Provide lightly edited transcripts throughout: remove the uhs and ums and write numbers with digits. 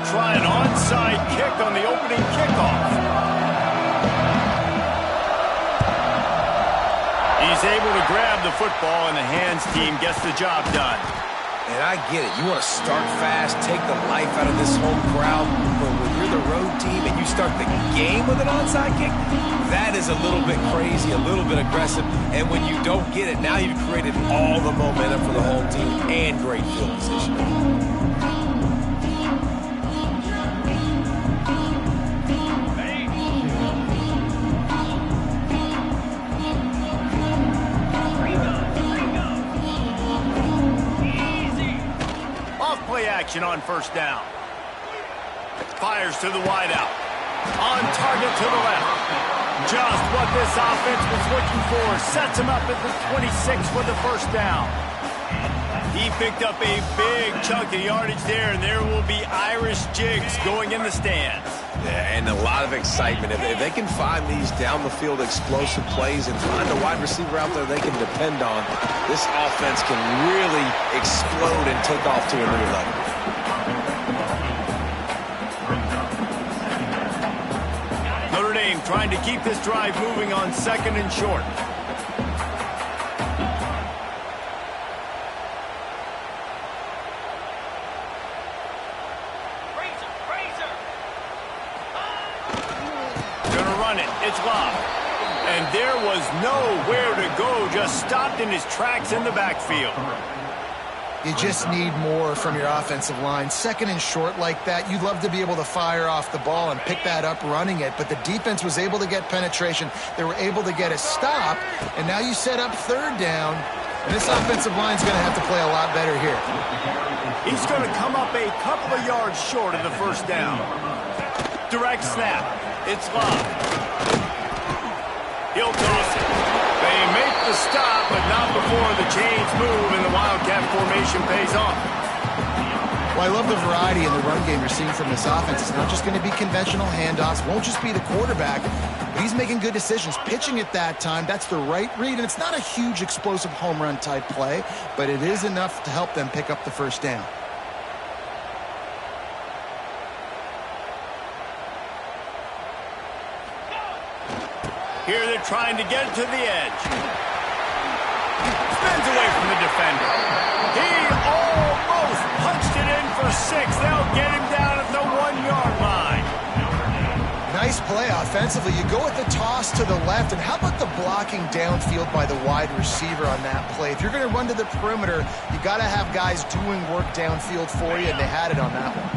try an onside kick on the opening kickoff. He's able to grab the football, and the hands team gets the job done. And I get it. You want to start fast, take the life out of this home crowd. But when you're the road team and you start the game with an onside kick, that is a little bit crazy, a little bit aggressive. And when you don't get it, now you've created all the momentum for the home team and great field position. Action on first down. Fires to the wideout. On target to the left. Just what this offense was looking for. Sets him up at the 26 for the first down. He picked up a big chunk of yardage there, and there will be Irish jigs going in the stands. Yeah, and a lot of excitement. If they can find these down-the-field explosive plays and find a wide receiver out there they can depend on, this offense can really explode and take off to a new level. Notre Dame trying to keep this drive moving on second and short. It's locked. And there was nowhere to go, just stopped in his tracks in the backfield. You just need more from your offensive line. Second and short like that, you'd love to be able to fire off the ball and pick that up running it, but the defense was able to get penetration. They were able to get a stop, and now you set up third down, and this offensive line's going to have to play a lot better here. He's going to come up a couple of yards short of the first down. Direct snap. It's locked. He'll toss it. They make the stop, but not before the chains move and the Wildcat formation pays off. Well, I love the variety in the run game you're seeing from this offense. It's not just going to be conventional handoffs. Won't just be the quarterback, but he's making good decisions. Pitching at that time, that's the right read, and it's not a huge explosive home run type play, but it is enough to help them pick up the first down. Here they're trying to get it to the edge. Spins away from the defender. He almost punched it in for 6. They'll get him down at the 1-yard line. Nice play offensively. You go with the toss to the left, and how about the blocking downfield by the wide receiver on that play? If you're going to run to the perimeter, you got to have guys doing work downfield for you, and they had it on that one.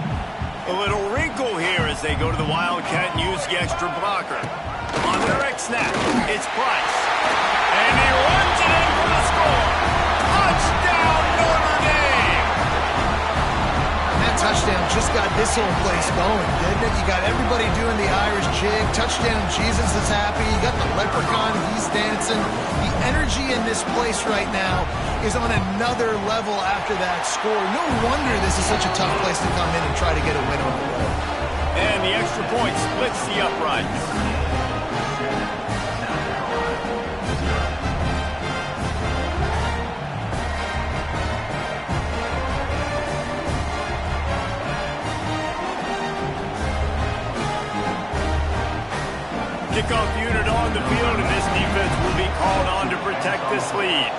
A little wrinkle here as they go to the Wildcat and use the extra blocker. On the direct snap, it's Price. And he runs it in for the score. Touchdown, Notre Dame! And that touchdown just got this whole place going, didn't it? You got everybody doing the Irish jig. Touchdown Jesus is happy. You got the leprechaun, he's dancing. The energy in this place right now is on another level after that score. No wonder this is such a tough place to come in and try to get a win on the road. And the extra point splits the uprights. Kickoff unit on the field, and this defense will be called on to protect this lead.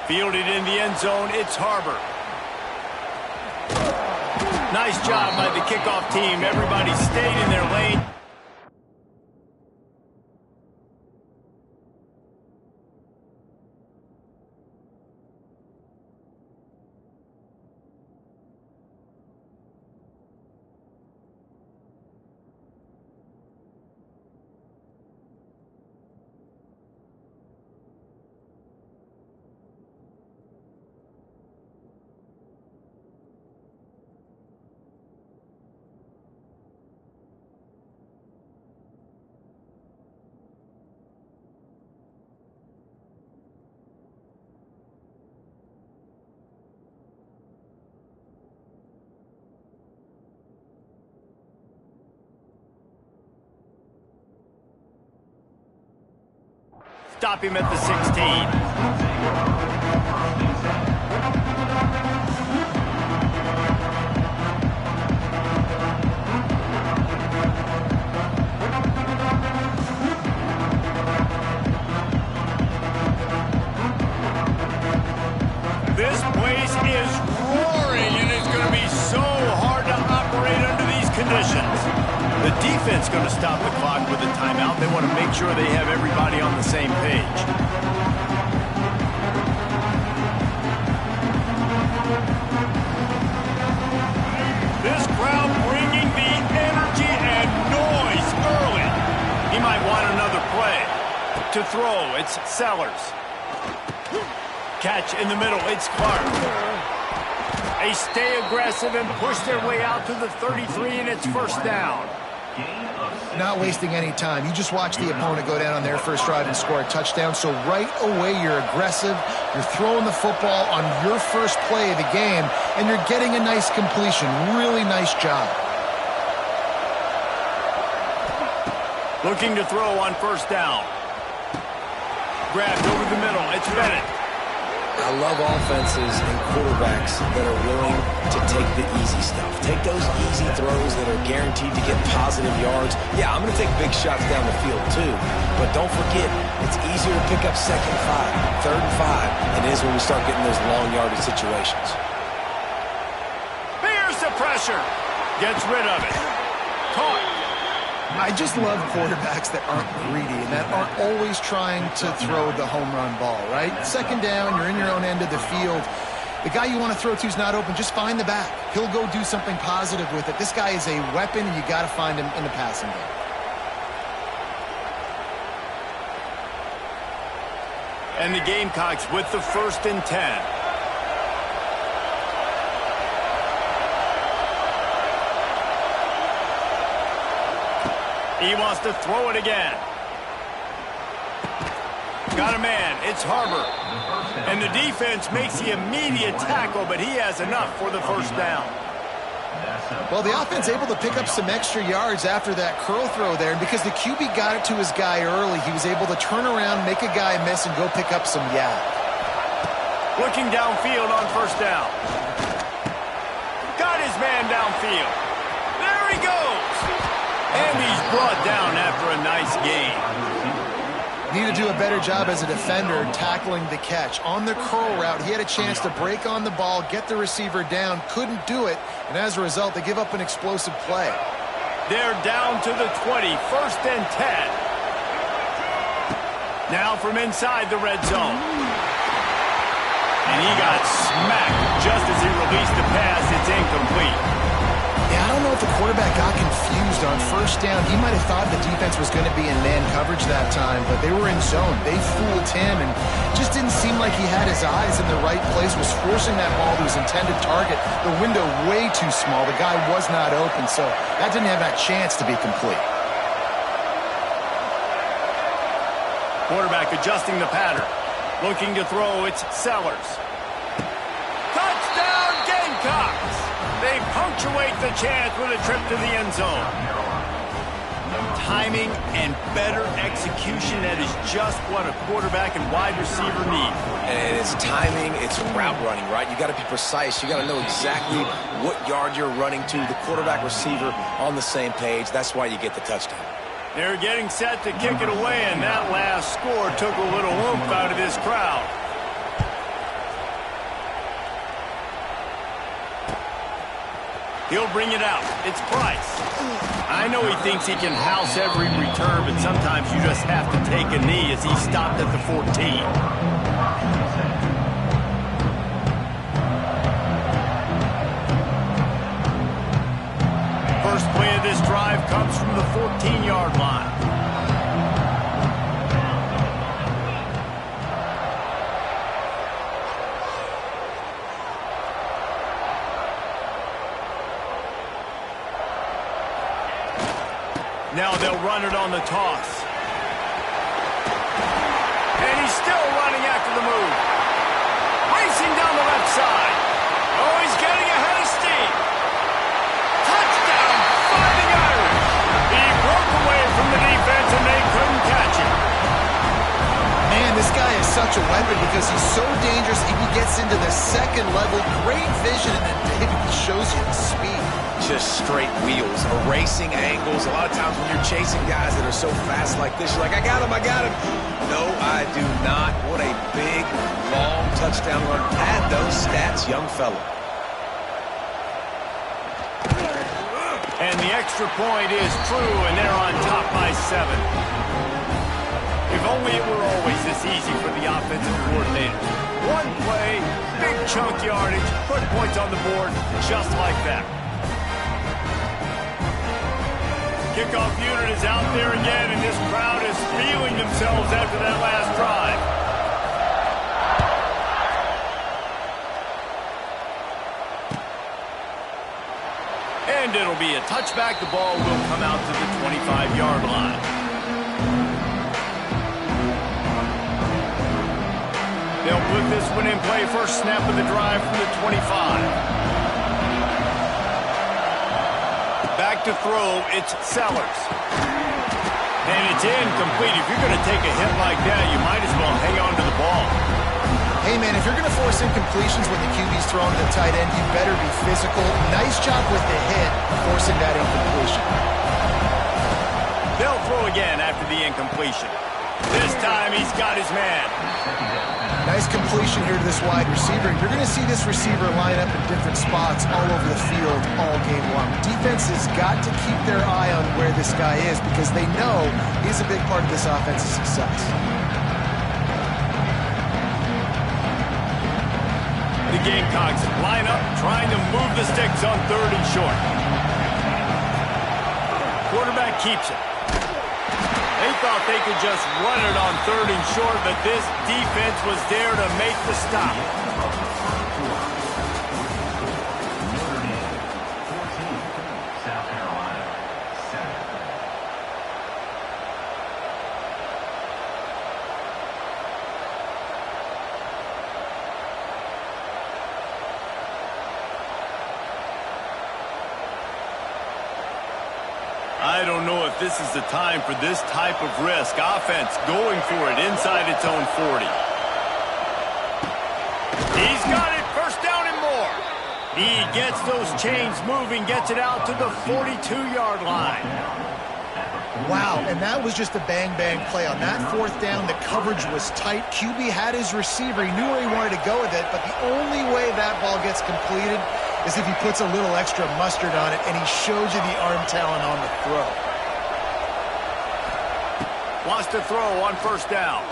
Fielded in the end zone, it's Harbor. Nice job by the kickoff team. Everybody stayed in their lane. Stop him at the 16. This place is roaring, and it's going to be so hard to operate under these conditions. The defense going to stop the clock with a timeout. They want to make sure they have everybody on the same page. This crowd bringing the energy and noise early. He might want another play. To throw, it's Sellers. Catch in the middle, it's Clark. They stay aggressive and push their way out to the 33, and it's first down. Not wasting any time. You just watch the opponent go down on their first drive and score a touchdown. So right away, you're aggressive. You're throwing the football on your first play of the game, and you're getting a nice completion. Really nice job. Looking to throw on first down. Grabbed over the middle. It's Bennett. I love offenses and quarterbacks that are willing to take the easy stuff. Take those easy throws that are guaranteed to get positive yards. Yeah, I'm going to take big shots down the field too. But don't forget, it's easier to pick up second and 5, third and 5, than it is when we start getting those long yardage situations. Here's the pressure. Gets rid of it. Caught. I just love quarterbacks that aren't greedy and that aren't always trying to throw the home run ball, right? Second down, you're in your own end of the field. The guy you want to throw to is not open. Just find the back. He'll go do something positive with it. This guy is a weapon, and you got to find him in the passing game. And the Gamecocks with the 1st and 10. He wants to throw it again. Got a man. It's Harbor. And the defense makes the immediate tackle, but he has enough for the first down. Well, the offense able to pick up some extra yards after that curl throw there. And because the QB got it to his guy early, he was able to turn around, make a guy miss, and go pick up some yak. Looking downfield on first down. Got his man downfield. There he goes. And he's brought down after a nice gain. Need to do a better job as a defender tackling the catch. On the curl route, he had a chance to break on the ball, get the receiver down, couldn't do it, and as a result, they give up an explosive play. They're down to the 20, 1st and 10. Now from inside the red zone. And he got smacked just as he released the pass. It's incomplete. Yeah, I don't know if the quarterback got confused on first down. He might have thought the defense was going to be in man coverage that time, but they were in zone. They fooled him and just didn't seem like he had his eyes in the right place, was forcing that ball to his intended target. The window way too small. The guy was not open, so that didn't have that chance to be complete. Quarterback adjusting the pattern. Looking to throw, it's Sellers. Touchdown Gamecocks! They punctuate the chance with a trip to the end zone. Timing and better execution, that is just what a quarterback and wide receiver need. And it's timing, it's route running, right? You got to be precise. You got to know exactly what yard you're running to. The quarterback receiver on the same page. That's why you get the touchdown. They're getting set to kick it away, and that last score took a little oomph out of this crowd. He'll bring it out. It's Price. I know he thinks he can house every return, but sometimes you just have to take a knee as he stopped at the 14. First play of this drive comes from the 14-yard line. Now they'll run it on the toss. And he's still running after the move. Racing down the left side. Oh, he's getting ahead of steam. Touchdown, Fighting Irish. He broke away from the defense and they couldn't catch him. Man, this guy is such such a weapon because he's so dangerous. If he gets into the second level, great vision, and then David, he shows you the speed. Just straight wheels, erasing angles. A lot of times when you're chasing guys that are so fast like this, you're like, I got him. No, I do not. What a big, long touchdown run. Pad those stats, young fella. And the extra point is true, and they're on top by 7. If only it were always this easy for the offensive coordinator. One play, big chunk yardage, put points on the board just like that. Kickoff unit is out there again, and this crowd is feeling themselves after that last drive. And it'll be a touchback. The ball will come out to the 25-yard line. They'll put this one in play. First snap of the drive from the 25. Back to throw, it's Sellers. And it's incomplete. If you're going to take a hit like that, you might as well hang on to the ball. Hey, man, if you're going to force incompletions when the QB's throwing to the tight end, you better be physical. Nice job with the hit, forcing that incompletion. They'll throw again after the incompletion. This time, he's got his man. Nice completion here to this wide receiver. You're going to see this receiver line up in different spots all over the field all game long. Defense has got to keep their eye on where this guy is because they know he's a big part of this offense's success. The Gamecocks line up, trying to move the sticks on 3rd and short. Quarterback keeps it. They thought they could just run it on 3rd and short, but this defense was there to make the stop. I don't know if this is the time for this type of risk. Offense going for it inside its own 40. He's got it, first down and more. He gets those chains moving, gets it out to the 42-yard line. Wow, and that was just a bang-bang play. On that 4th down, the coverage was tight. QB had his receiver. He knew where he wanted to go with it, but the only way that ball gets completed is if he puts a little extra mustard on it, and he showed you the arm talent on the throw. Wants to throw on 1st down.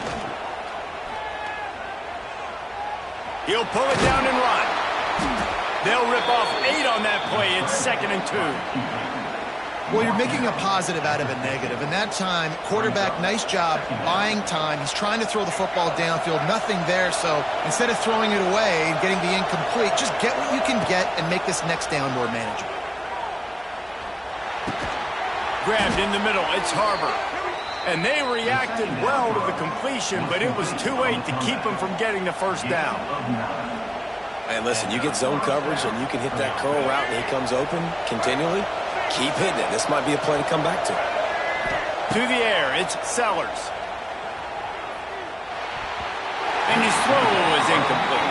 He'll pull it down and run. They'll rip off 8 on that play. It's 2nd and 2. Well, you're making a positive out of a negative. And that time, quarterback, nice job buying time. He's trying to throw the football downfield. Nothing there. So instead of throwing it away and getting the incomplete, just get what you can get and make this next down more manageable. Grabbed in the middle. It's Harbor. And they reacted well to the completion, but it was too late to keep them from getting the 1st down. And listen, you get zone coverage and you can hit that curl route and he comes open continually. Keep hitting it. This might be a play to come back to. To the air, it's Sellers. And his throw is incomplete.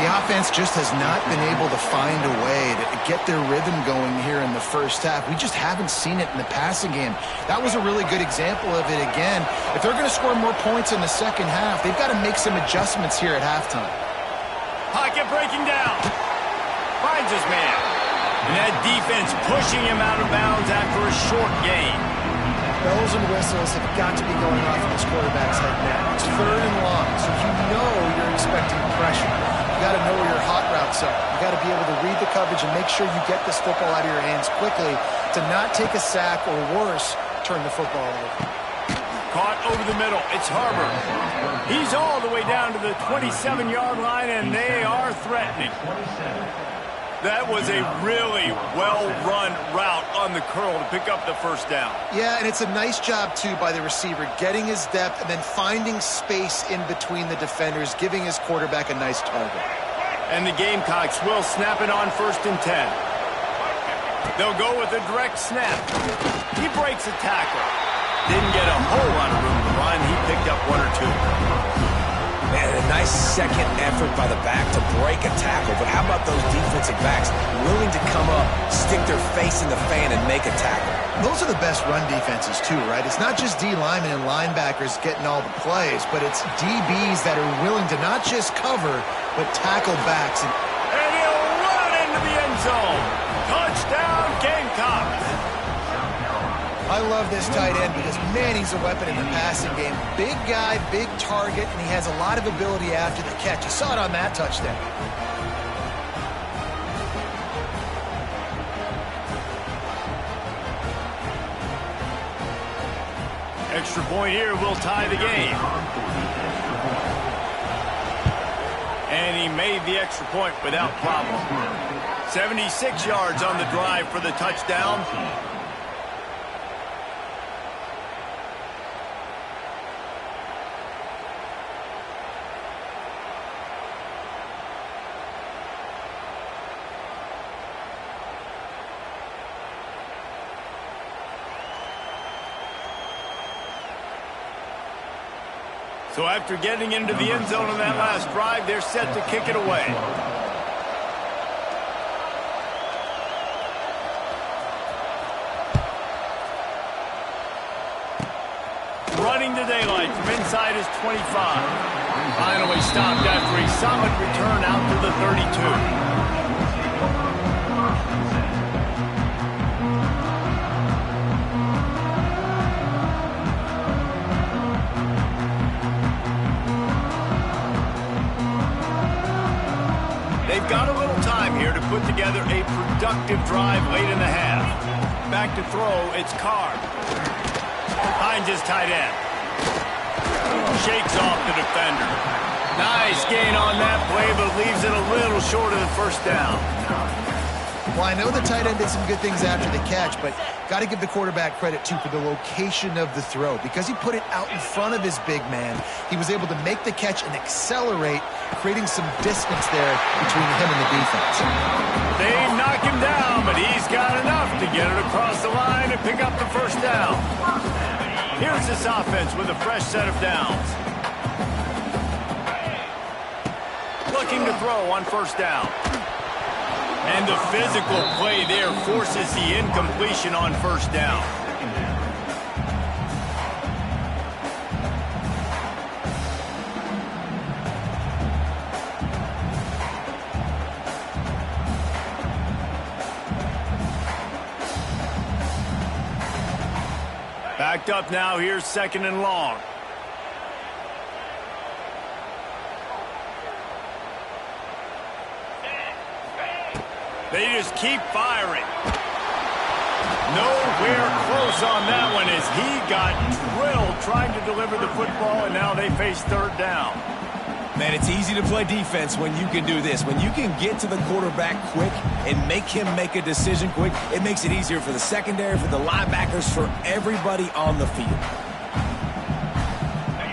The offense just has not been able to find a way to get their rhythm going here in the 1st half. We just haven't seen it in the passing game. That was a really good example of it again. If they're going to score more points in the 2nd half, they've got to make some adjustments here at halftime. Pocket breaking down. Finds his man. And that defense pushing him out of bounds after a short gain. Bells and whistles have got to be going off in this quarterback's head now. It's 3rd and long, so you know you're expecting pressure. You got to know where your hot routes are. You got to be able to read the coverage and make sure you get this football out of your hands quickly to not take a sack or worse, turn the football over. Caught over the middle. It's Harbor. He's all the way down to the 27-yard line, and they are threatening. That was a really well-run route on the curl to pick up the 1st down. Yeah, and it's a nice job, too, by the receiver, getting his depth and then finding space in between the defenders, giving his quarterback a nice target. And the Gamecocks will snap it on 1st and 10. They'll go with a direct snap. He breaks a tackle. Didn't get a whole lot of room to run. He picked up 1 or 2. Nice second effort by the back to break a tackle, but how about those defensive backs willing to come up, stick their face in the fan, and make a tackle? Those are the best run defenses, too, right? It's not just D linemen and linebackers getting all the plays, but it's DBs that are willing to not just cover, but tackle backs. And he'll run into the end zone. Touchdown, Gamecocks. I love this tight end because, man, he's a weapon in the passing game. Big guy, big target, and he has a lot of ability after the catch. You saw it on that touchdown. Extra point here will tie the game. And he made the extra point without problem. 76 yards on the drive for the touchdown. So after getting into the end zone on that last drive, they're set to kick it away. Running the daylight from inside his 25. Finally stopped after a solid return out to the 32. They've got a little time here to put together a productive drive late in the half. Back to throw, it's Carr. Finds his tight end. Shakes off the defender. Nice gain on that play, but leaves it a little short of the first down. Well, I know the tight end did some good things after the catch, but got to give the quarterback credit, too, for the location of the throw. Because he put it out in front of his big man, he was able to make the catch and accelerate, creating some distance there between him and the defense. They knock him down, but he's got enough to get it across the line and pick up the first down. Here's this offense with a fresh set of downs. Looking to throw on first down. And the physical play there forces the incompletion on first down. Backed up now, here's second and long. They just keep firing. Nowhere close on that one as he got drilled trying to deliver the football, and now they face third down. Man, it's easy to play defense when you can do this. When you can get to the quarterback quick and make him make a decision quick, it makes it easier for the secondary, for the linebackers, for everybody on the field.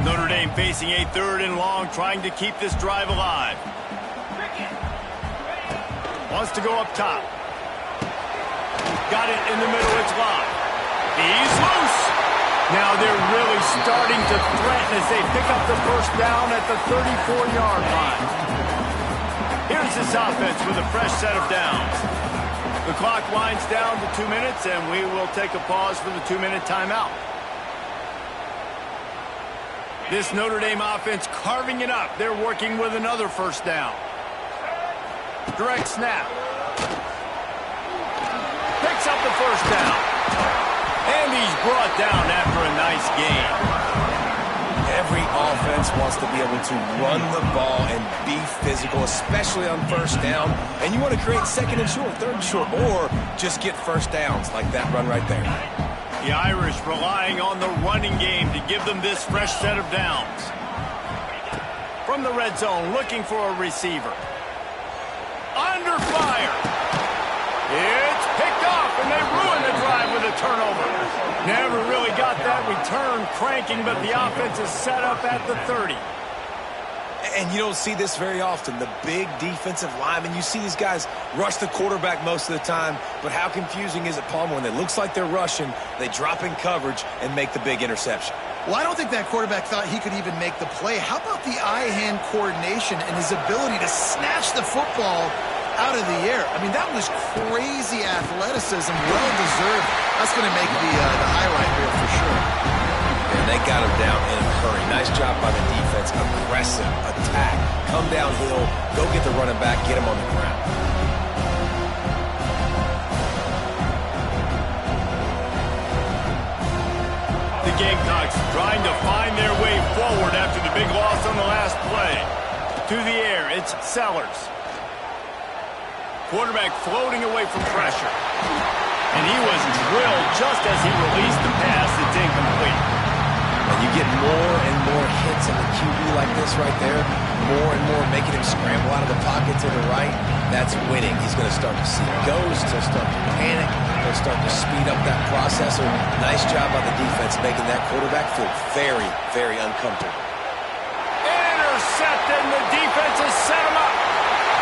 Notre Dame facing a third and long, trying to keep this drive alive. Wants to go up top. Got it in the middle, it's locked. He's loose. Now they're really starting to threaten as they pick up the first down at the 34-yard line. Here's this offense with a fresh set of downs. The clock winds down to 2 minutes, and we will take a pause for the 2-minute timeout. This Notre Dame offense carving it up. They're working with another first down. Direct snap. Picks up the first down. And he's brought down after a nice gain. Every offense wants to be able to run the ball and be physical, especially on first down. And you want to create second and short, third and short, or just get first downs like that run right there. The Irish relying on the running game to give them this fresh set of downs. From the red zone, looking for a receiver. Under fire. It's picked off, and they ruin the drive with a turnover. Never really got that return cranking, but the offense is set up at the 30. And you don't see this very often. The big defensive linemen, you see these guys rush the quarterback most of the time, but how confusing is it, Palmer, when it looks like they're rushing, they drop in coverage and make the big interception? Well, I don't think that quarterback thought he could even make the play. How about the eye-hand coordination and his ability to snatch the football out of the air? I mean, that was crazy athleticism, well-deserved. That's going to make the highlight reel for sure. And they got him down in a hurry. Nice job by the defense. Aggressive, attack, come downhill, go get the running back, get him on the ground. The Gamecocks trying to find their way forward after the big loss on the last play. To the air, it's Sellers. Quarterback floating away from pressure. And he was drilled just as he released the pass. It's incomplete. And you get more and more hits on the QB like this right there. More and more making him scramble out of the pocket to the right. That's winning. He's going to start to see ghosts. He'll start to panic. He'll start to speed up that processor. Nice job by the defense making that quarterback feel very, very uncomfortable. Intercepted, and the defense has set him up.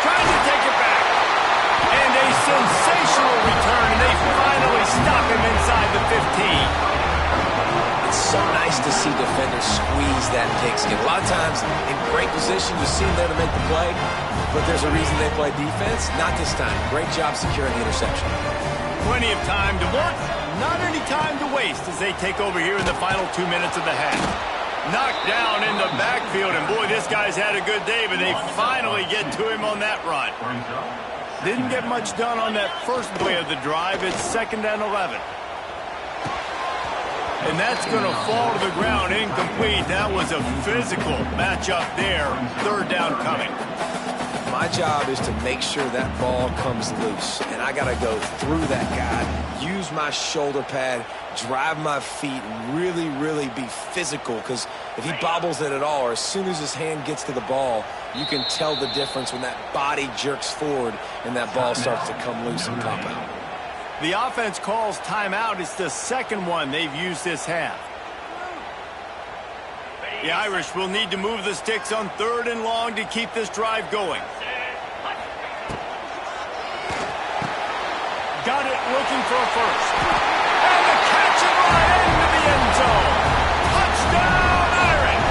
Trying to take it back. And a sensational return, and they finally stop him inside the 15. It's so nice to see defenders squeeze that pigskin. A lot of times, in great position, you see them there to make the play, but there's a reason they play defense. Not this time. Great job securing the interception. Plenty of time to work, not any time to waste as they take over here in the final 2 minutes of the half. Knocked down in the backfield, and boy, this guy's had a good day, but they finally get to him on that run. Didn't get much done on that first play of the drive. It's 2nd and 11. And that's going to fall to the ground incomplete. That was a physical matchup there. 3rd down coming. My job is to make sure that ball comes loose. And I got to go through that guy, use my shoulder pad, drive my feet, and really, really be physical. Because if he bobbles it at all, or as soon as his hand gets to the ball, you can tell the difference when that body jerks forward and that ball starts to come loose and pop out. The offense calls timeout. It's the 2nd one they've used this half. The Irish will need to move the sticks on 3rd and long to keep this drive going. Got it, looking for a first. And the catch and run into the end zone. Touchdown, Irish!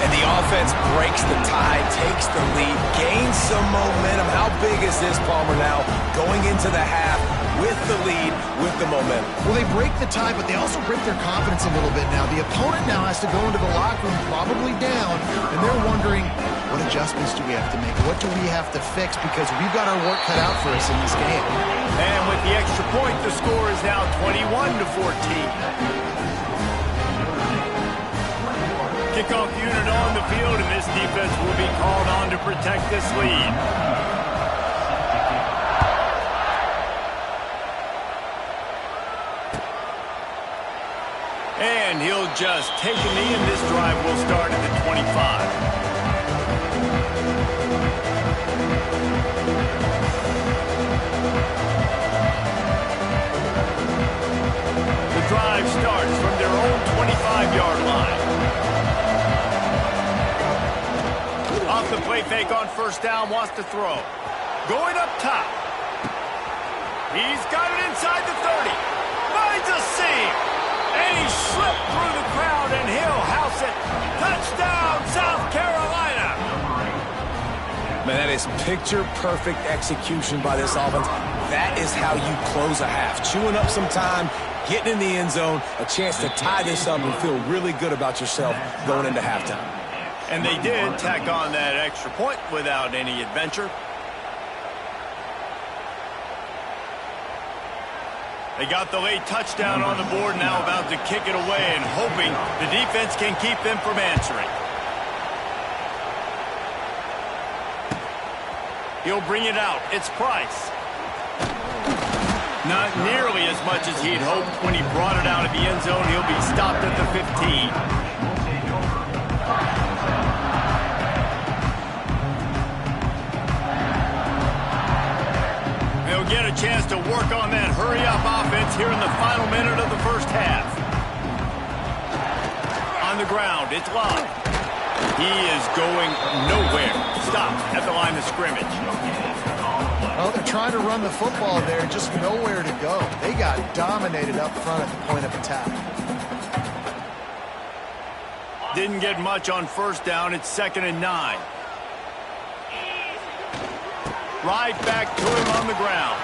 And the offense breaks the tie, takes the lead, gains some momentum. How big is this, Palmer, now? Going into the half with the lead, with the momentum. Well, they break the tie, but they also break their confidence a little bit now. The opponent now has to go into the locker room probably down, and they're wondering, what adjustments do we have to make? What do we have to fix? Because we've got our work cut out for us in this game. And with the extra point, the score is now 21-14. Kickoff unit on the field, and this defense will be called on to protect this lead. And he'll just take a knee, and this drive will start at the 25. The drive starts from their own 25-yard line. Off the play fake on 1st down, wants to throw. Going up top. He's got it inside the 30. Finds a seam. And he slipped through the crowd, and he'll house it. Touchdown, South Carolina. Man, that is picture-perfect execution by this offense. That is how you close a half. Chewing up some time, getting in the end zone, a chance to tie this up and feel really good about yourself going into halftime. And they did tack on that extra point without any adventure. They got the late touchdown on the board, now about to kick it away and hoping the defense can keep them from answering. He'll bring it out. It's Price. Not nearly as much as he'd hoped when he brought it out of the end zone. He'll be stopped at the 15. They'll get a chance to work on that hurry-up offense here in the final minute of the first half. On the ground, it's Love. He is going nowhere. Stop at the line of scrimmage. Well, they're trying to run the football there, just nowhere to go. They got dominated up front at the point of attack. Didn't get much on first down. It's 2nd and 9. Right back to him on the ground.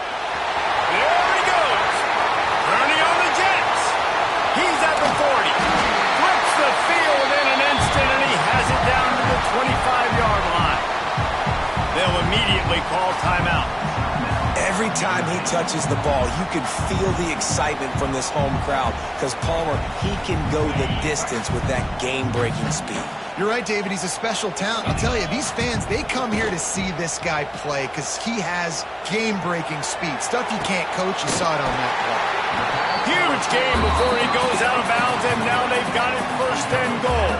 There he goes. Turning on the Jets. He's at the 40. Flips the field in an instant, and he has it down to the 25-yard line. They'll immediately call timeout. Every time he touches the ball, you can feel the excitement from this home crowd because Palmer, he can go the distance with that game-breaking speed. You're right, David. He's a special talent. I'll tell you, these fans, they come here to see this guy play because he has game-breaking speed. Stuff you can't coach. You saw it on that play. Huge game before he goes out of bounds, and now they've got it 1st and goal.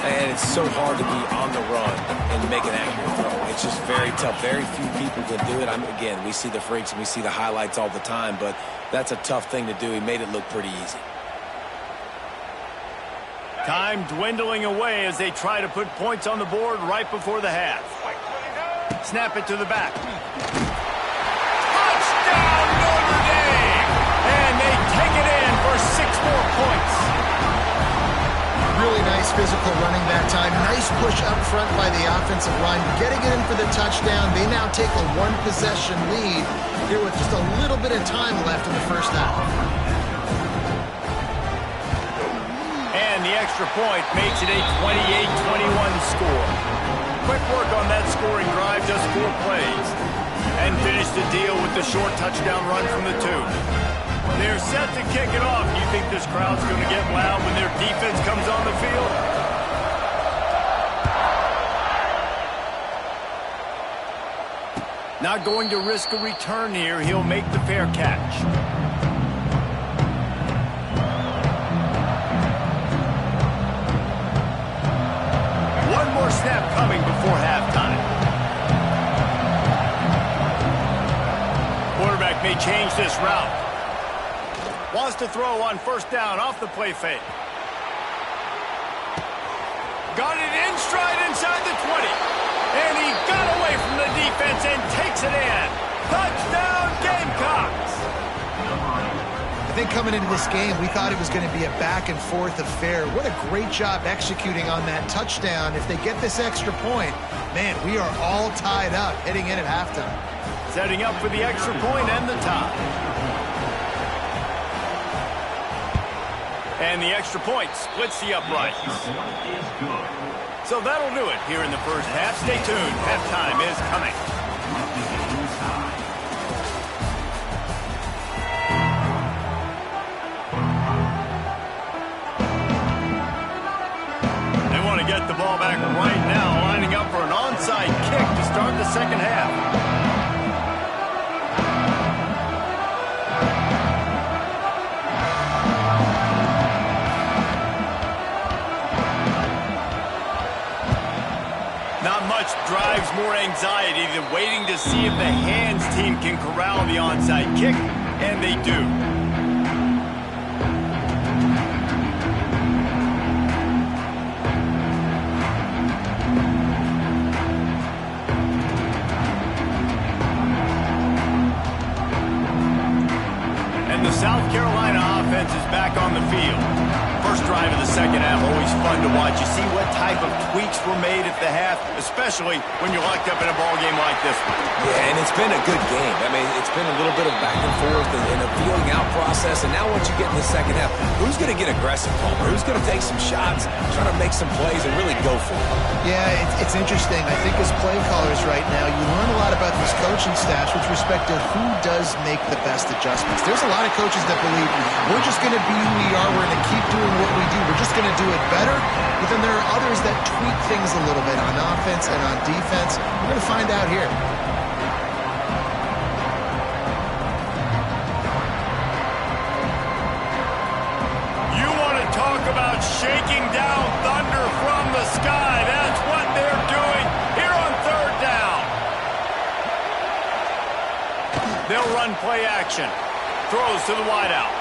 And it's so hard to be on the run and make an accurate throw. It's just very tough. Very few people can do it. Again, we see the freaks and we see the highlights all the time, but that's a tough thing to do. He made it look pretty easy. Time dwindling away as they try to put points on the board right before the half. Snap it to the back. Touchdown, Notre Dame! And they take it in for 6 more points. Really nice physical running that time. Nice push up front by the offensive line. Getting it in for the touchdown. They now take a 1-possession lead here with just a little bit of time left in the first half. And the extra point makes it a 28-21 score. Quick work on that scoring drive, just 4 plays. And finish the deal with the short touchdown run from the 2. They're set to kick it off. You think this crowd's going to get loud when their defense comes on the field? Not going to risk a return here. He'll make the fair catch. One more snap coming before halftime. Quarterback may change this route. Wants to throw on 1st down off the play fake. Got it in stride inside the 20. And he got away from the defense and takes it in. Touchdown, Gamecocks! I think coming into this game, we thought it was going to be a back-and-forth affair. What a great job executing on that touchdown. If they get this extra point, man, we are all tied up heading in at halftime. Setting up for the extra point and the tie. And the extra point splits the uprights. So that'll do it here in the first half. Stay tuned. Halftime is coming. They want to get the ball back right now, lining up for an onside kick to start the second half. Drives more anxiety than waiting to see if the hands team can corral the onside kick, and they do. And the South Carolina offense is back on the field. First drive of the second half, always fun to watch. You see what type of tweaks were made at the half, especially when you're locked up in a ball game like this one. Yeah, and it's been a good game. I mean, it's been a little bit of back and forth and a feeling out process. And now once you get in the second half, who's going to get aggressive, Palmer? Who's going to take some shots, try to make some plays, and really go for it? Yeah, it's interesting. I think as play callers right now, you learn a lot about these coaching staffs with respect to who does make the best adjustments. There's a lot of coaches that believe we're just going to be who we are. We're going to keep doing what we do. We're just going to do it better. But then there are others that tweak things a little bit on offense and on defense. We're going to find out here. You want to talk about shaking down thunder from the sky. That's what they're doing here on 3rd down. They'll run play action. Throws to the wideout.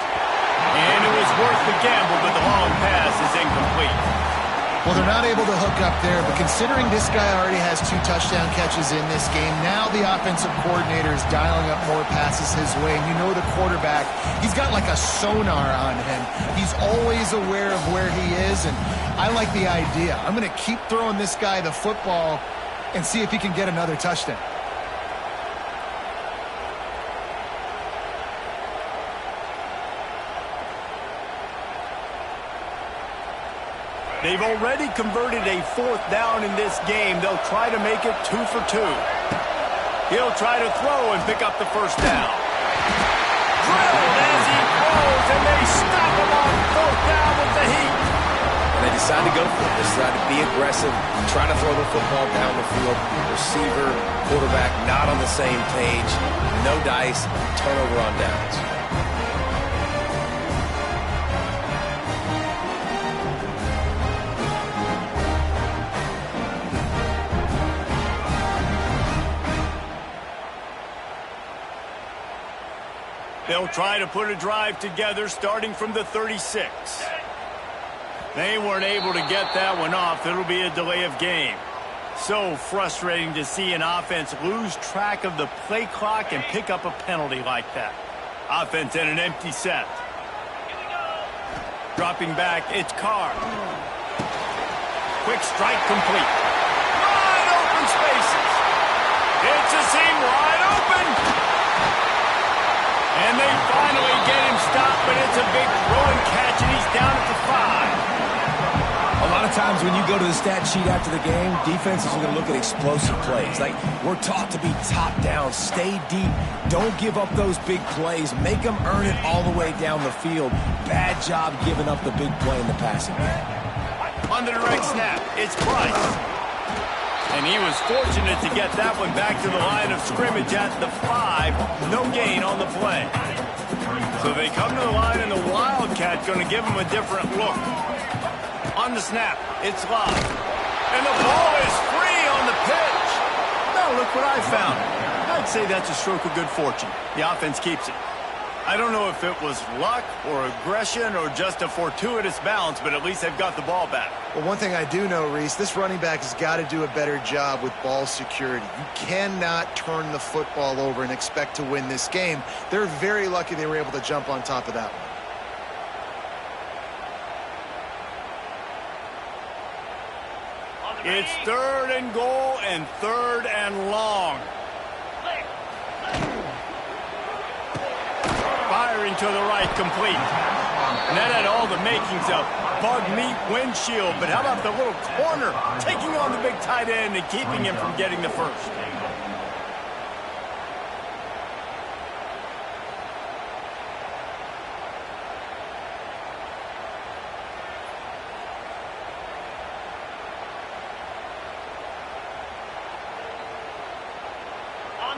And it was worth the gamble, but the long pass is incomplete. Well, they're not able to hook up there, but considering this guy already has 2 touchdown catches in this game, now the offensive coordinator is dialing up more passes his way. And you know the quarterback, he's got like a sonar on him. He's always aware of where he is, and I like the idea. I'm going to keep throwing this guy the football and see if he can get another touchdown. They've already converted a 4th down in this game. They'll try to make it 2 for 2. He'll try to throw and pick up the 1st down. Drilled as he throws, and they stop him on 4th down with the heat. And they decide to go for it. They decide to be aggressive, try to throw the football down the field. Receiver, quarterback not on the same page. No dice, turnover on downs. They'll try to put a drive together starting from the 36. They weren't able to get that one off. It'll be a delay of game. So frustrating to see an offense lose track of the play clock and pick up a penalty like that. Offense in an empty set. Dropping back, it's Carr. Quick strike complete. Wide open spaces. It's a seam wide open. And they finally get him stopped, but it's a big throwing catch, and he's down at the 5. A lot of times when you go to the stat sheet after the game, defenses are going to look at explosive plays. Like, we're taught to be top down, stay deep, don't give up those big plays, make them earn it all the way down the field. Bad job giving up the big play in the passing game. On the direct snap, it's Price. And he was fortunate to get that one back to the line of scrimmage at the 5. No gain on the play. So they come to the line, and the Wildcat going to give them a different look. On the snap, it's live. And the ball is free on the pitch. Now look what I found. I'd say that's a stroke of good fortune. The offense keeps it. I don't know if it was luck or aggression or just a fortuitous bounce, but at least they've got the ball back. Well, one thing I do know, Reese, this running back has got to do a better job with ball security. You cannot turn the football over and expect to win this game. They're very lucky they were able to jump on top of that one. It's 3rd and goal and 3rd and long. Firing to the right, complete. And that had all the makings of bug meat windshield. But how about the little corner taking on the big tight end and keeping him from getting the 1st?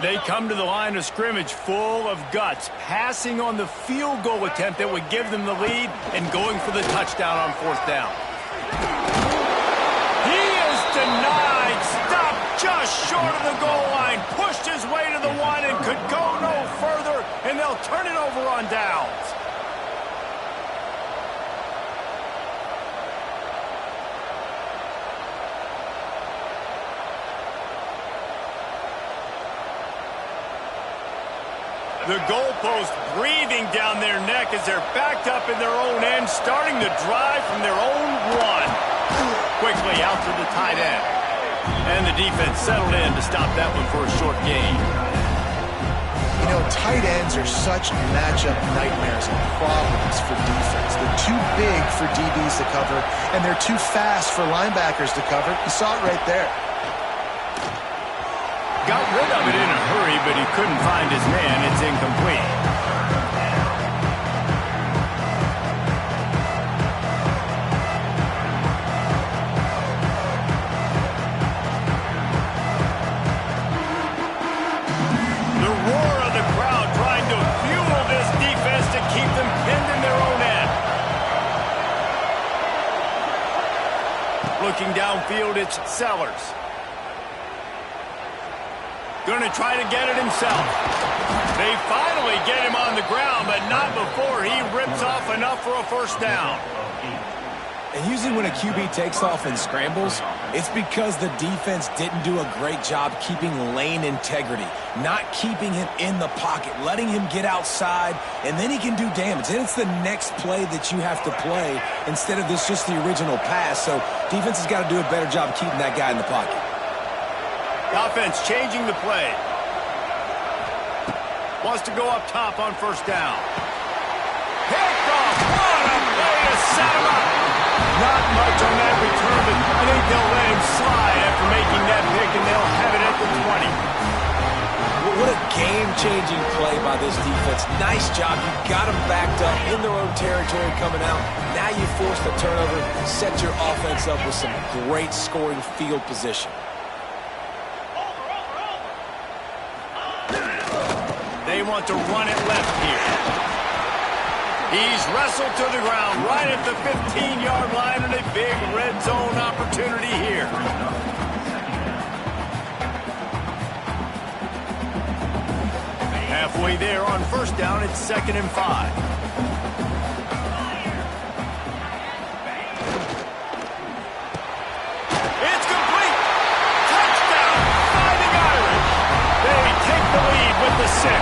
They come to the line of scrimmage full of guts, passing on the field goal attempt that would give them the lead and going for the touchdown on 4th down. He is denied, stopped just short of the goal line, pushed his way to the 1 and could go no further, and they'll turn it over on downs. The goalpost breathing down their neck as they're backed up in their own end, starting the drive from their own 1. Quickly out to the tight end. And the defense settled in to stop that one for a short gain. You know, tight ends are such matchup nightmares and problems for defense. They're too big for DBs to cover, and they're too fast for linebackers to cover. You saw it right there. Got rid of it in a hurry, but he couldn't find his man. It's incomplete. The roar of the crowd trying to fuel this defense to keep them pinned in their own end. Looking downfield, it's Sellers. Going to try to get it himself. They finally get him on the ground, but not before he rips off enough for a 1st down. And usually when a QB takes off and scrambles, it's because the defense didn't do a great job keeping lane integrity, not keeping him in the pocket, letting him get outside, and then he can do damage. Then it's the next play that you have to play instead of this just the original pass. So defense has got to do a better job of keeping that guy in the pocket. Offense changing the play. Wants to go up top on first down. Picked off. What a play to set him up. Not much on that return, but I think they'll let him slide after making that pick, and they'll have it at the 20. What a game-changing play by this defense. Nice job. You got them backed up in their own territory coming out. Now you force the turnover, set your offense up with some great scoring field position. They want to run it left here. He's wrestled to the ground right at the 15-yard line, and a big red zone opportunity here. Halfway there on first down, it's 2nd and 5. It's complete. Touchdown, Fighting Irish. They take the lead with the 6.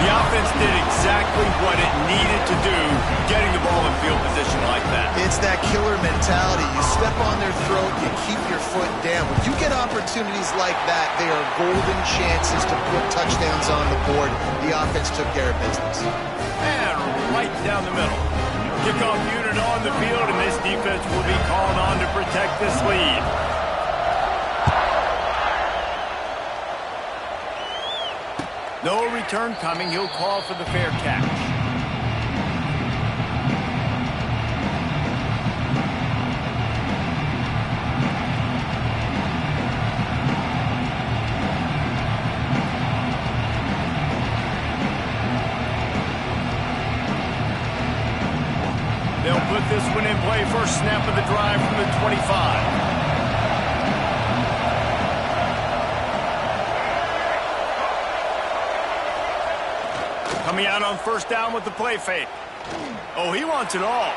The offense did exactly what it needed to do, getting the ball in field position like that. It's that killer mentality. You step on their throat, you keep your foot down. When you get opportunities like that, they are golden chances to put touchdowns on the board. The offense took care of business. And right down the middle. Kickoff unit on the field, and this defense will be called on to protect this lead. No return coming. He'll call for the fair catch. They'll put this one in play. First snap of the drive from the 25. Coming out on first down with the play fake. Oh, he wants it all.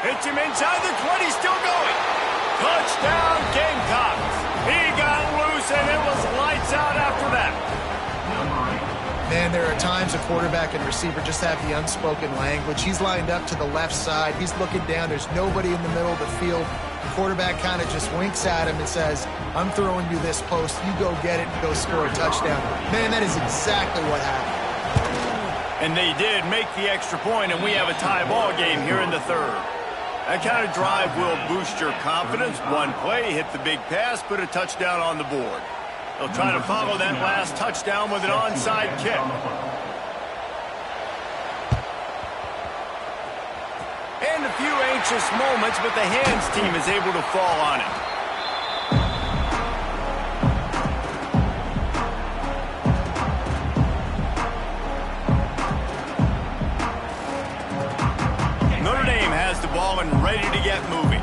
Hits him inside the 20, still going. Touchdown, Gamecocks. He got loose, and it was lights out after that. Man, there are times a quarterback and receiver just have the unspoken language. He's lined up to the left side. He's looking down. There's nobody in the middle of the field. The quarterback kind of just winks at him and says, I'm throwing you this post. You go get it and go score a touchdown. Man, that is exactly what happened. And they did make the extra point, and we have a tie ball game here in the 3rd. That kind of drive will boost your confidence. One play, hit the big pass, put a touchdown on the board. They'll try to follow that last touchdown with an onside kick. And a few anxious moments, but the hands team is able to fall on it. Notre Dame has the ball and ready to get moving.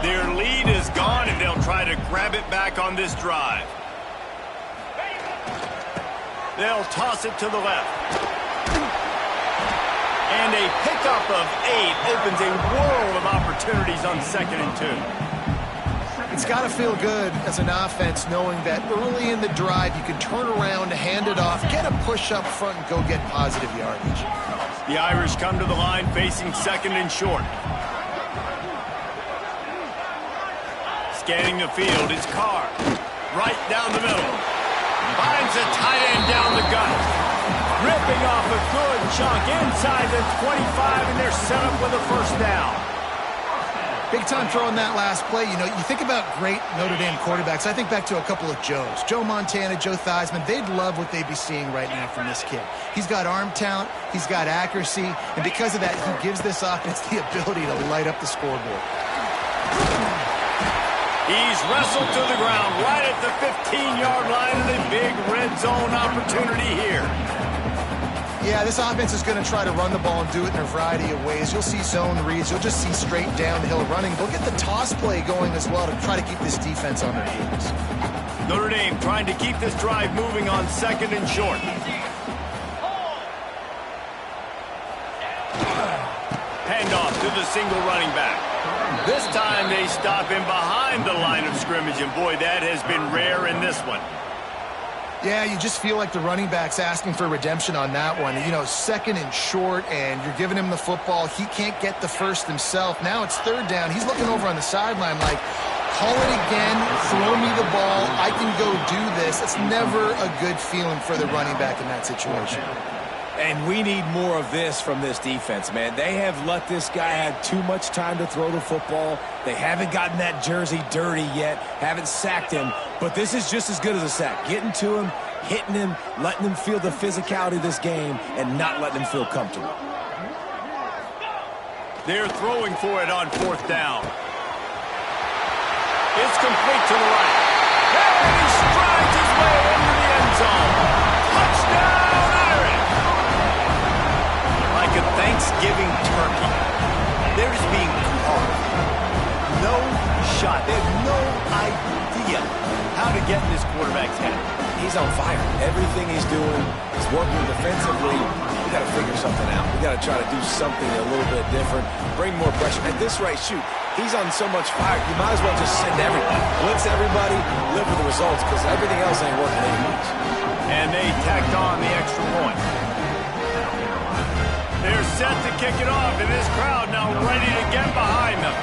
Their lead is gone, and they'll try to grab it back on this drive. They'll toss it to the left. And a pickup of 8 opens a world of opportunities on 2nd and 2. It's got to feel good as an offense knowing that early in the drive you can turn around, hand it off, get a push up front, and go get positive yardage. The Irish come to the line facing 2nd and short. Scanning the field is Carr. Right down the middle. Finds a tight end down the gut. Ripping off a good chunk inside the 25, and they're set up with a first down. Big time throw in that last play. You know, you think about great Notre Dame quarterbacks. I think back to a couple of Joes. Joe Montana, Joe Theismann. They'd love what they'd be seeing right now from this kid. He's got arm talent. He's got accuracy. And because of that, he gives this offense the ability to light up the scoreboard. He's wrestled to the ground right at the 15-yard line, and a big red zone opportunity here. Yeah, this offense is going to try to run the ball and do it in a variety of ways. You'll see zone reads. You'll just see straight downhill running. They'll get the toss play going as well to try to keep this defense on their heels. Notre Dame trying to keep this drive moving on 2nd and short. Handoff to the single running back. This time they stop him behind the line of scrimmage, and boy, that has been rare in this one. Yeah, you just feel like the running back's asking for redemption on that one. You know, second and short, and you're giving him the football. He can't get the first himself. Now it's third down. He's looking over on the sideline like, call it again, throw me the ball, I can go do this. It's never a good feeling for the running back in that situation. And we need more of this from this defense, man. They have let this guy have too much time to throw the football. They haven't gotten that jersey dirty yet, haven't sacked him. But this is just as good as a sack. Getting to him, hitting him, letting him feel the physicality of this game, and not letting him feel comfortable. They're throwing for it on fourth down. It's complete to the right. And he strides his way into the end zone. Touchdown, Irish! Like a Thanksgiving turkey, they're just being carved. No shot. They have no idea how to get in this quarterback's head. He's on fire. Everything he's doing is working defensively. We got to figure something out. We got to try to do something a little bit different. Bring more pressure. At this rate, shoot, he's on so much fire, you might as well just send everybody. Blitz everybody, live with the results, because everything else ain't working anyways. And they tacked on the extra point. They're set to kick it off, and this crowd now ready to get behind them.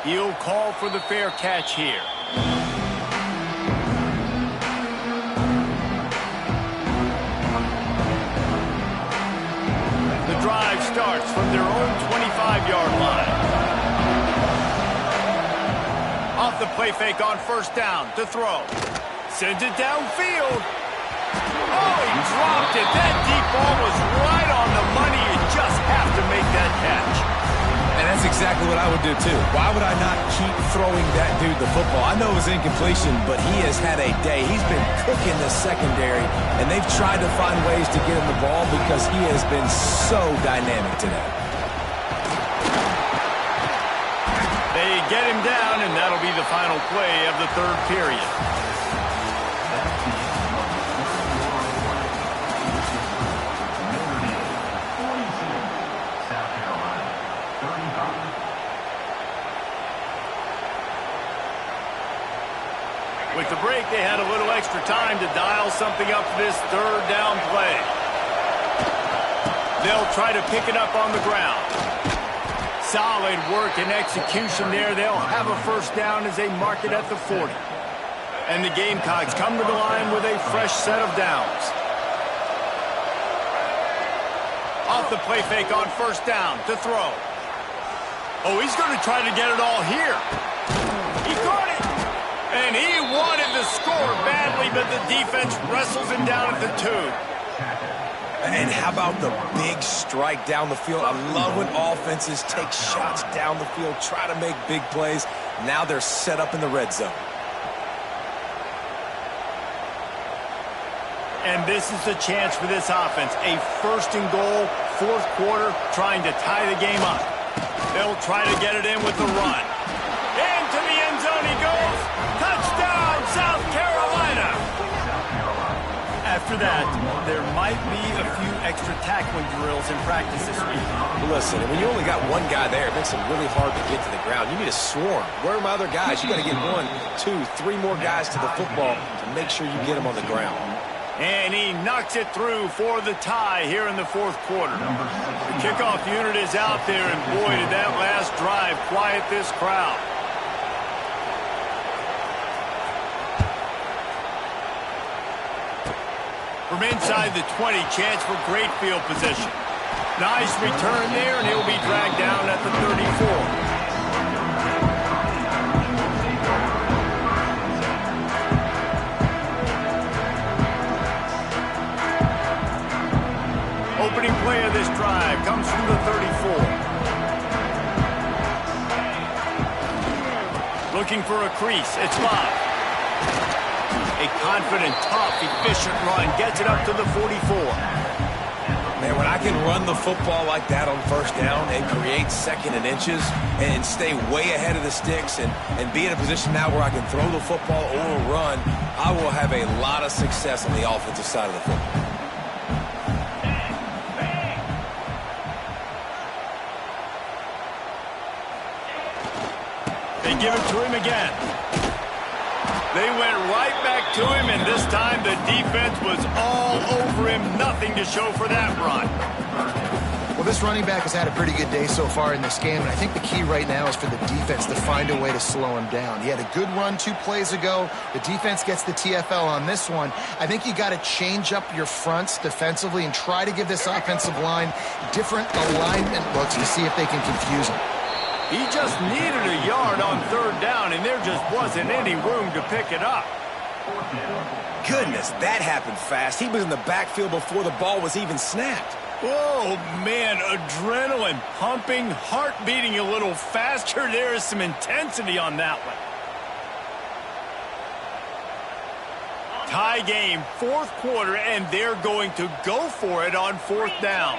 He'll call for the fair catch here. The drive starts from their own 25-yard line. Off the play fake on first down to throw. Sends it downfield. Oh, he dropped it. That deep ball was right on the money. You just have to make that catch. And that's exactly what I would do, too. Why would I not keep throwing that dude the football? I know it was incompletion, but he has had a day. He's been cooking the secondary, and they've tried to find ways to get him the ball because he has been so dynamic today. They get him down, and that'll be the final play of the third period. With the break, they had a little extra time to dial something up for this third down play. They'll try to pick it up on the ground. Solid work and execution there. They'll have a first down as they mark it at the 40. And the Gamecocks come to the line with a fresh set of downs. Off the play fake on first down to throw. Oh, he's going to try to get it all here. He caught it. And he wanted to score badly, but the defense wrestles him down at the 2. And how about the big strike down the field? I love when offenses take shots down the field, try to make big plays. Now they're set up in the red zone. And this is the chance for this offense. A first and goal, fourth quarter, trying to tie the game up. They'll try to get it in with the run. Into the end zone he goes. Touchdown, South Carolina. After that, there might be a few extra tackling drills in practice this week. Listen, when you only got one guy there, it makes it really hard to get to the ground. You need a swarm. Where are my other guys? You got to get 1, 2, 3 more guys to the football to make sure you get them on the ground. And he knocks it through for the tie here in the fourth quarter. The kickoff unit is out there, and boy, did that last drive quiet this crowd. From inside the 20, chance for great field position. Nice return there, and he'll be dragged down at the 34. Opening play of this drive comes from the 34. Looking for a crease. It's Love. A confident, tough, efficient run gets it up to the 44. Man, when I can run the football like that on first down and create second and inches and stay way ahead of the sticks and be in a position now where I can throw the football or run, I will have a lot of success on the offensive side of the football. They give it to him again. They went right back to him, and this time the defense was all over him. Nothing to show for that run. Well, this running back has had a pretty good day so far in this game, and I think the key right now is for the defense to find a way to slow him down. He had a good run 2 plays ago. The defense gets the TFL on this one. I think you got to change up your fronts defensively and try to give this offensive line different alignment looks to see if they can confuse him. He just needed a yard on third down, and there just wasn't any room to pick it up. Goodness, that happened fast. He was in the backfield before the ball was even snapped. Oh, man, adrenaline pumping, heart beating a little faster. There is some intensity on that one. Tie game, 4th quarter, and they're going to go for it on 4th down.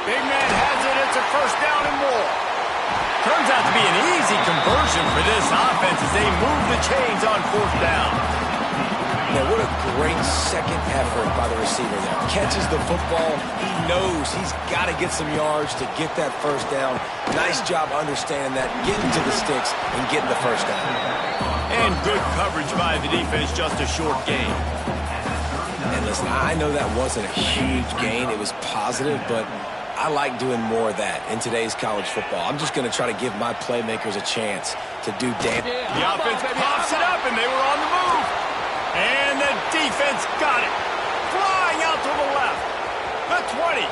Big man has it. It's a first down and more. Turns out to be an easy conversion for this offense as they move the chains on 4th down. Now, what a great second effort by the receiver there. Catches the football. He knows he's got to get some yards to get that first down. Nice job understanding that, getting to the sticks and getting the first down. And good coverage by the defense, just a short gain. And listen, I know that wasn't a huge gain. It was positive, but I like doing more of that in today's college football. I'm just going to try to give my playmakers a chance to do damage. The offense pops it up, and they were on the move. And the defense got it. Flying out to the left. The 20.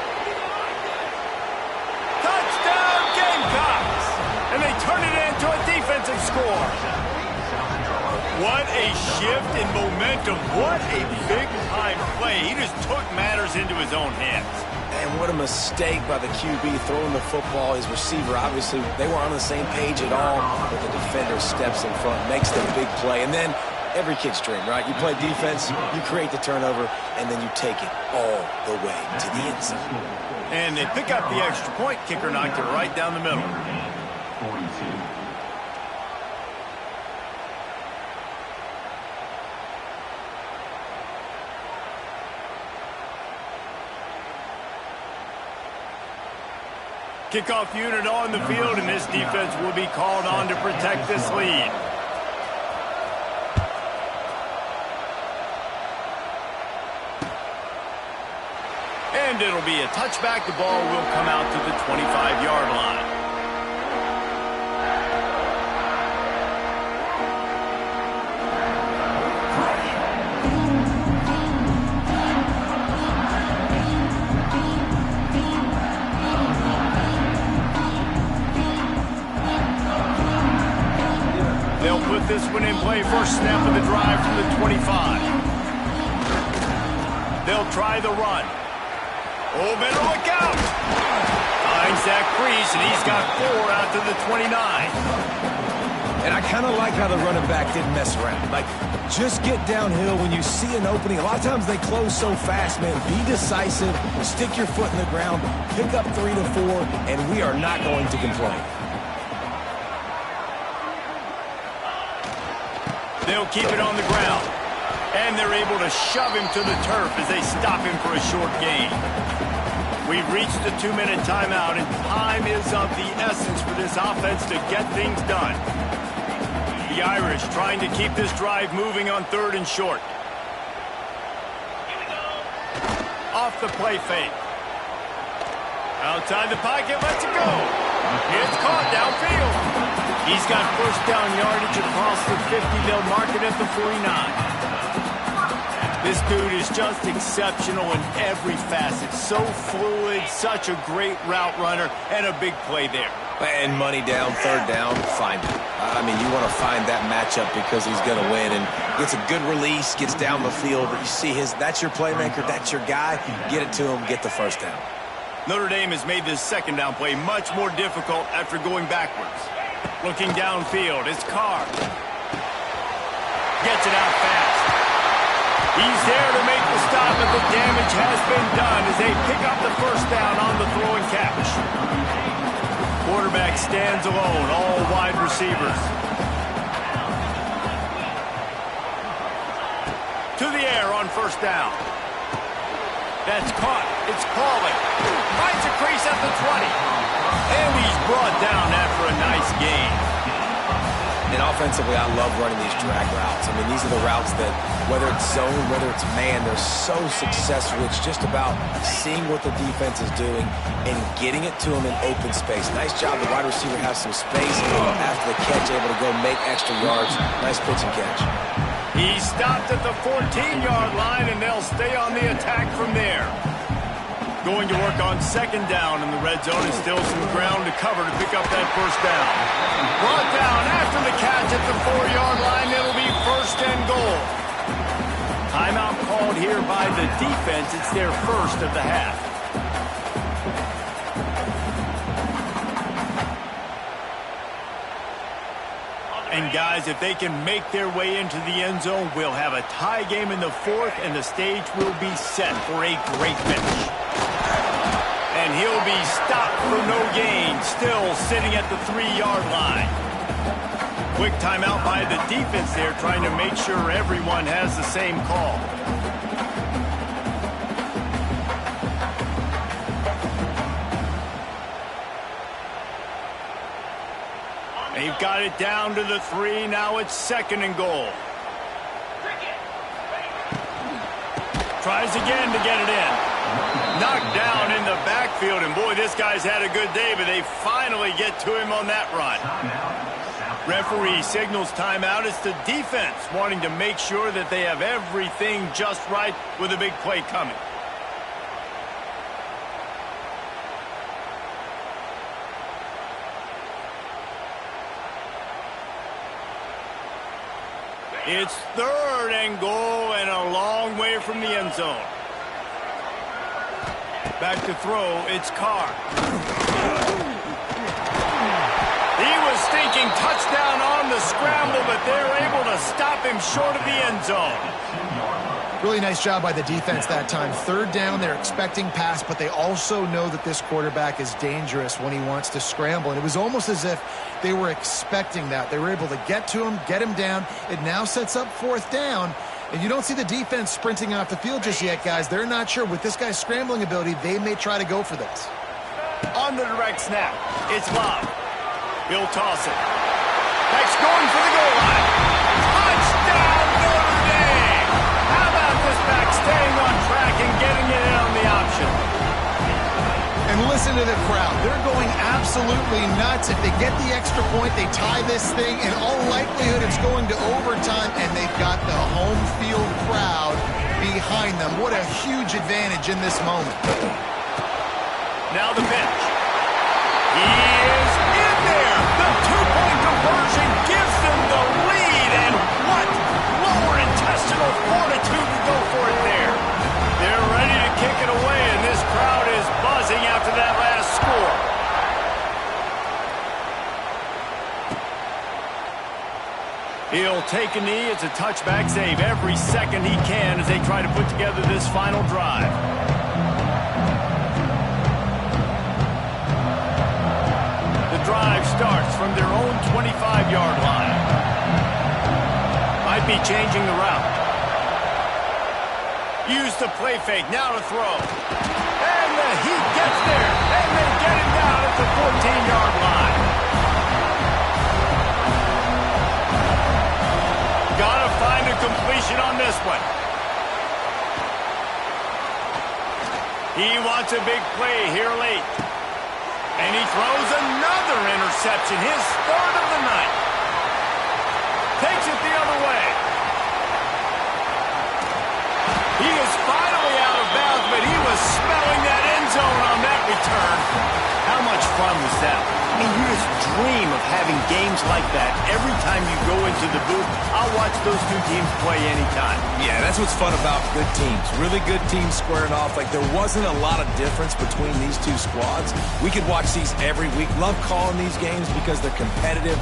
Touchdown, Gamecocks. And they turn it into a defensive score. What a shift in momentum. What a big-time play. He just took matters into his own hands. And what a mistake by the QB throwing the football. His receiver, obviously, they weren't on the same page at all. But the defender steps in front, makes the big play. And then every kid's dream, right? You play defense, you create the turnover, and then you take it all the way to the end zone. And they pick up the extra point. Kicker knocked it right down the middle. 42. Kickoff unit on the field, and this defense will be called on to protect this lead. And it'll be a touchback. The ball will come out to the 25-yard line. They'll put this one in play. First snap of the drive from the 25. They'll try the run. Oh, better look out. Finds that crease, and he's got 4 out to the 29. And I kind of like how the running back didn't mess around. Like, just get downhill when you see an opening. A lot of times they close so fast, man. Be decisive. Stick your foot in the ground. Pick up 3 to 4, and we are not going to complain. They'll keep it on the ground. And they're able to shove him to the turf as they stop him for a short gain. We've reached the 2-minute timeout, and time is of the essence for this offense to get things done. The Irish trying to keep this drive moving on 3rd and short. Off the play fake. Outside the pocket, lets it go. It's caught downfield. He's got first down yardage across the 50. They'll mark it at the 49. This dude is just exceptional in every facet. So fluid, such a great route runner, and a big play there. And money down, 3rd down, find it. I mean, you want to find that matchup because he's going to win, and gets a good release, gets down the field. You see that's your playmaker, that's your guy. Get it to him, get the first down. Notre Dame has made this 2nd down play much more difficult after going backwards. Looking downfield, it's Carr. Gets it out fast. He's there to make the stop, but the damage has been done as they pick up the first down on the throw and catch. Quarterback stands alone, all wide receivers. To the air on first down. That's caught. It's calling. Finds a crease at the 20. And he's brought down after a nice gain. And offensively, I love running these drag routes. I mean, these are the routes that, whether it's zone, whether it's man, they're so successful. It's just about seeing what the defense is doing and getting it to them in open space. Nice job. The wide receiver has some space after the catch, able to go make extra yards. Nice pitch and catch. He stopped at the 14-yard line, and they'll stay on the attack from there. Going to work on second down in the red zone, and still some ground to cover to pick up that first down. Brought down after the catch at the 4-yard line. It'll be first and goal. Timeout called here by the defense. It's their first of the half. And guys, if they can make their way into the end zone, we'll have a tie game in the fourth, and the stage will be set for a great finish. And he'll be stopped for no gain, still sitting at the 3-yard line. Quick timeout by the defense there, trying to make sure everyone has the same call. They've got it down to the 3. Now it's second and goal. Tries again to get it in. Knocked down in the backfield, and boy, this guy's had a good day, but they finally get to him on that run. Referee signals timeout. It's the defense wanting to make sure that they have everything just right with a big play coming. It's third and goal and a long way from the end zone. Back to throw, it's Carr. He was thinking touchdown on the scramble, but they're able to stop him short of the end zone. Really nice job by the defense that time. Third down, they're expecting pass, but they also know that this quarterback is dangerous when he wants to scramble. And it was almost as if they were expecting that. They were able to get to him, get him down. It now sets up fourth down. And you don't see the defense sprinting off the field just yet, guys. They're not sure. With this guy's scrambling ability, they may try to go for this. On the direct snap, it's Love. He'll toss it. Next going for the goal line. Touchdown, Notre Dame! How about this back staying on track and getting it in on the option? And listen to the crowd. They're going absolutely nuts. If they get the extra point, they tie this thing. In all likelihood, it's going to overtime, and they've got the home field crowd behind them. What a huge advantage in this moment. Now the pitch. He is in there. The two-point conversion gives them the lead, and what lower intestinal fortitude to go for it there. They're ready to kick it away, and this crowd is buzzing after that last score. He'll take a knee. It's a touchback save every second he can as they try to put together this final drive. The drive starts from their own 25-yard line. Might be changing the route. Use the play fake, now to throw. And the Heat gets there, and they get him down at the 14-yard line. Gotta find a completion on this one. He wants a big play here late. And he throws another interception, his third of the night. Takes it the other way. He is finally out of bounds, but he was smelling that end zone on that return. How much fun was that? I mean, you just dream of having games like that every time you go into the booth. I'll watch those two teams play anytime. Yeah, that's what's fun about good teams. Really good teams squaring off. Like, there wasn't a lot of difference between these two squads. We could watch these every week. Love calling these games because they're competitive.